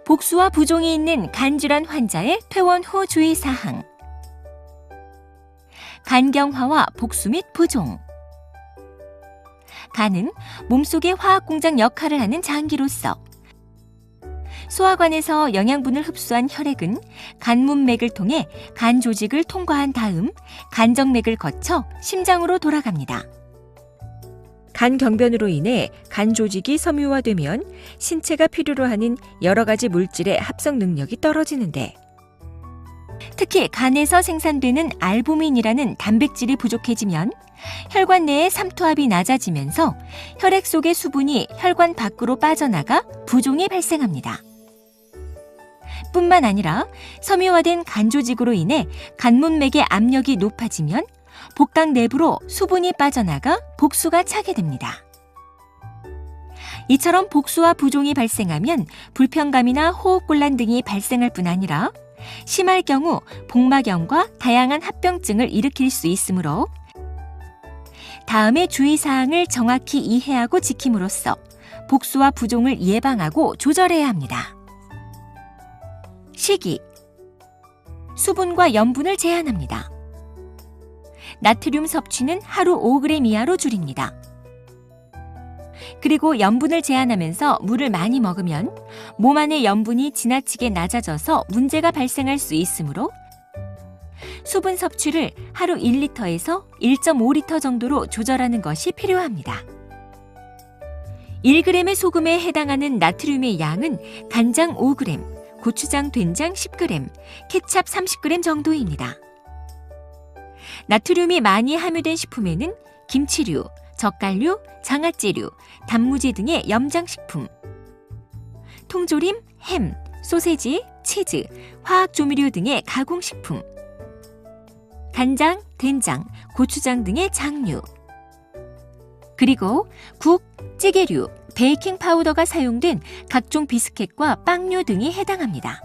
복수와 부종이 있는 간질환 환자의 퇴원 후 주의사항. 간경화와 복수 및 부종. 간은 몸속의 화학공장 역할을 하는 장기로서 소화관에서 영양분을 흡수한 혈액은 간문맥을 통해 간 조직을 통과한 다음 간정맥을 거쳐 심장으로 돌아갑니다. 간경변으로 인해 간 조직이 섬유화되면 신체가 필요로 하는 여러 가지 물질의 합성 능력이 떨어지는데, 특히 간에서 생산되는 알부민이라는 단백질이 부족해지면 혈관 내의 삼투압이 낮아지면서 혈액 속의 수분이 혈관 밖으로 빠져나가 부종이 발생합니다. 뿐만 아니라 섬유화된 간 조직으로 인해 간문맥의 압력이 높아지면 복강 내부로 수분이 빠져나가 복수가 차게 됩니다. 이처럼 복수와 부종이 발생하면 불편감이나 호흡곤란 등이 발생할 뿐 아니라 심할 경우 복막염과 다양한 합병증을 일으킬 수 있으므로 다음의 주의사항을 정확히 이해하고 지킴으로써 복수와 부종을 예방하고 조절해야 합니다. 식이. 수분과 염분을 제한합니다. 나트륨 섭취는 하루 5g 이하로 줄입니다. 그리고 염분을 제한하면서 물을 많이 먹으면 몸 안의 염분이 지나치게 낮아져서 문제가 발생할 수 있으므로 수분 섭취를 하루 1리터에서 1.5리터 정도로 조절하는 것이 필요합니다. 1g의 소금에 해당하는 나트륨의 양은 간장 5g, 고추장, 된장 10g, 케찹 30g 정도입니다. 나트륨이 많이 함유된 식품에는 김치류, 젓갈류, 장아찌류, 단무지 등의 염장식품, 통조림, 햄, 소세지, 치즈, 화학조미료 등의 가공식품, 간장, 된장, 고추장 등의 장류, 그리고 국, 찌개류, 베이킹 파우더가 사용된 각종 비스켓과 빵류 등이 해당합니다.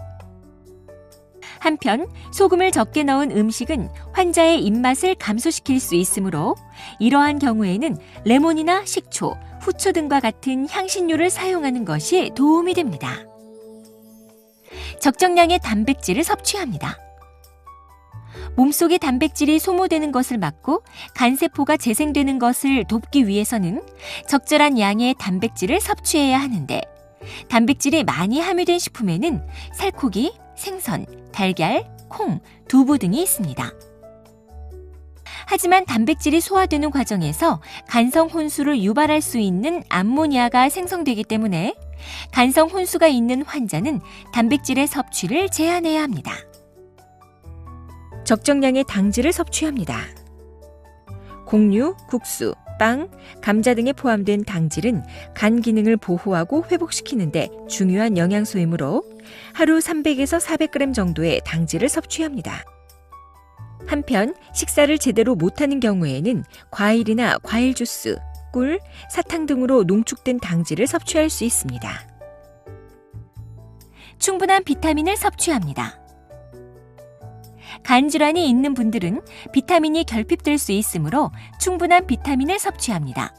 한편 소금을 적게 넣은 음식은 환자의 입맛을 감소시킬 수 있으므로 이러한 경우에는 레몬이나 식초, 후추 등과 같은 향신료를 사용하는 것이 도움이 됩니다. 적정량의 단백질을 섭취합니다. 몸속의 단백질이 소모되는 것을 막고 간세포가 재생되는 것을 돕기 위해서는 적절한 양의 단백질을 섭취해야 하는데, 단백질이 많이 함유된 식품에는 살코기, 생선, 달걀, 콩, 두부 등이 있습니다. 하지만 단백질이 소화되는 과정에서 간성 혼수를 유발할 수 있는 암모니아가 생성되기 때문에 간성 혼수가 있는 환자는 단백질의 섭취를 제한해야 합니다. 적정량의 당질을 섭취합니다. 곡류, 국수, 빵, 감자 등에 포함된 당질은 간 기능을 보호하고 회복시키는 데 중요한 영양소이므로 하루 300에서 400g 정도의 당질을 섭취합니다. 한편 식사를 제대로 못하는 경우에는 과일이나 과일 주스, 꿀, 사탕 등으로 농축된 당질을 섭취할 수 있습니다. 충분한 비타민을 섭취합니다. 간 질환이 있는 분들은 비타민이 결핍될 수 있으므로 충분한 비타민을 섭취합니다.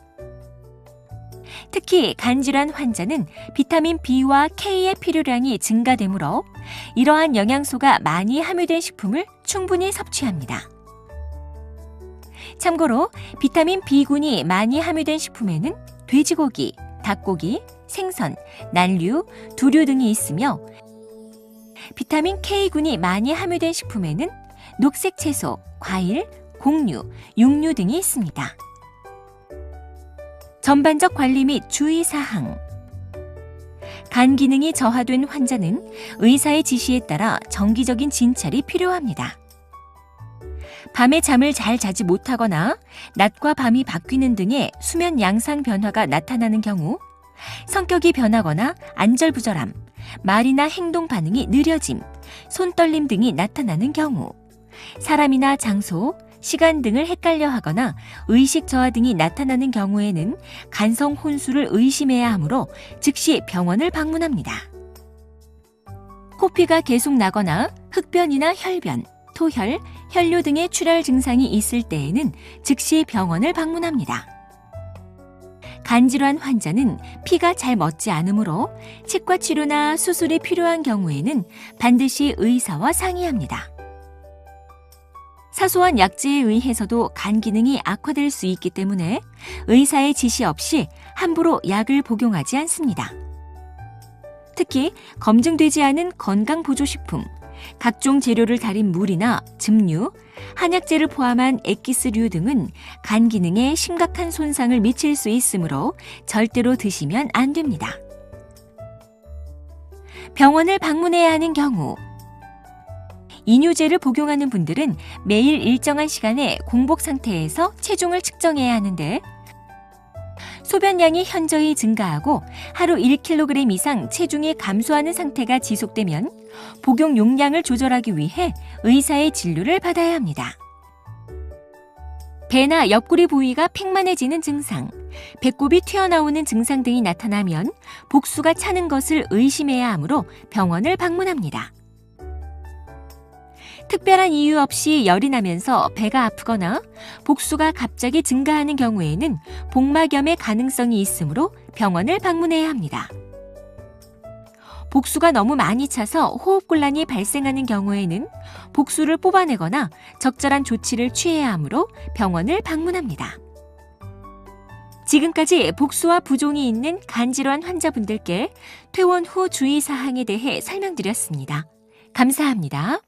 특히 간 질환 환자는 비타민 B와 K의 필요량이 증가되므로 이러한 영양소가 많이 함유된 식품을 충분히 섭취합니다. 참고로 비타민 B군이 많이 함유된 식품에는 돼지고기, 닭고기, 생선, 난류, 두류 등이 있으며 비타민 K군이 많이 함유된 식품에는 녹색 채소, 과일, 곡류, 육류 등이 있습니다. 전반적 관리 및 주의사항. 간 기능이 저하된 환자는 의사의 지시에 따라 정기적인 진찰이 필요합니다. 밤에 잠을 잘 자지 못하거나 낮과 밤이 바뀌는 등의 수면 양상 변화가 나타나는 경우, 성격이 변하거나 안절부절함, 말이나 행동 반응이 느려짐, 손떨림 등이 나타나는 경우, 사람이나 장소, 시간 등을 헷갈려 하거나 의식 저하 등이 나타나는 경우에는 간성 혼수를 의심해야 하므로 즉시 병원을 방문합니다. 코피가 계속 나거나 흡변이나 혈변, 토혈, 혈뇨 등의 출혈 증상이 있을 때에는 즉시 병원을 방문합니다. 간질환 환자는 피가 잘 멎지 않으므로 치과 치료나 수술이 필요한 경우에는 반드시 의사와 상의합니다. 사소한 약제에 의해서도 간 기능이 악화될 수 있기 때문에 의사의 지시 없이 함부로 약을 복용하지 않습니다. 특히 검증되지 않은 건강보조식품, 각종 재료를 달인 물이나 즙류, 한약재를 포함한 액기스류 등은 간 기능에 심각한 손상을 미칠 수 있으므로 절대로 드시면 안 됩니다. 병원을 방문해야 하는 경우, 이뇨제를 복용하는 분들은 매일 일정한 시간에 공복 상태에서 체중을 측정해야 하는데 소변량이 현저히 증가하고 하루 1kg 이상 체중이 감소하는 상태가 지속되면 복용 용량을 조절하기 위해 의사의 진료를 받아야 합니다. 배나 옆구리 부위가 팽만해지는 증상, 배꼽이 튀어나오는 증상 등이 나타나면 복수가 차는 것을 의심해야 하므로 병원을 방문합니다. 특별한 이유 없이 열이 나면서 배가 아프거나 복수가 갑자기 증가하는 경우에는 복막염의 가능성이 있으므로 병원을 방문해야 합니다. 복수가 너무 많이 차서 호흡곤란이 발생하는 경우에는 복수를 뽑아내거나 적절한 조치를 취해야 하므로 병원을 방문합니다. 지금까지 복수와 부종이 있는 간질환 환자분들께 퇴원 후 주의사항에 대해 설명드렸습니다. 감사합니다.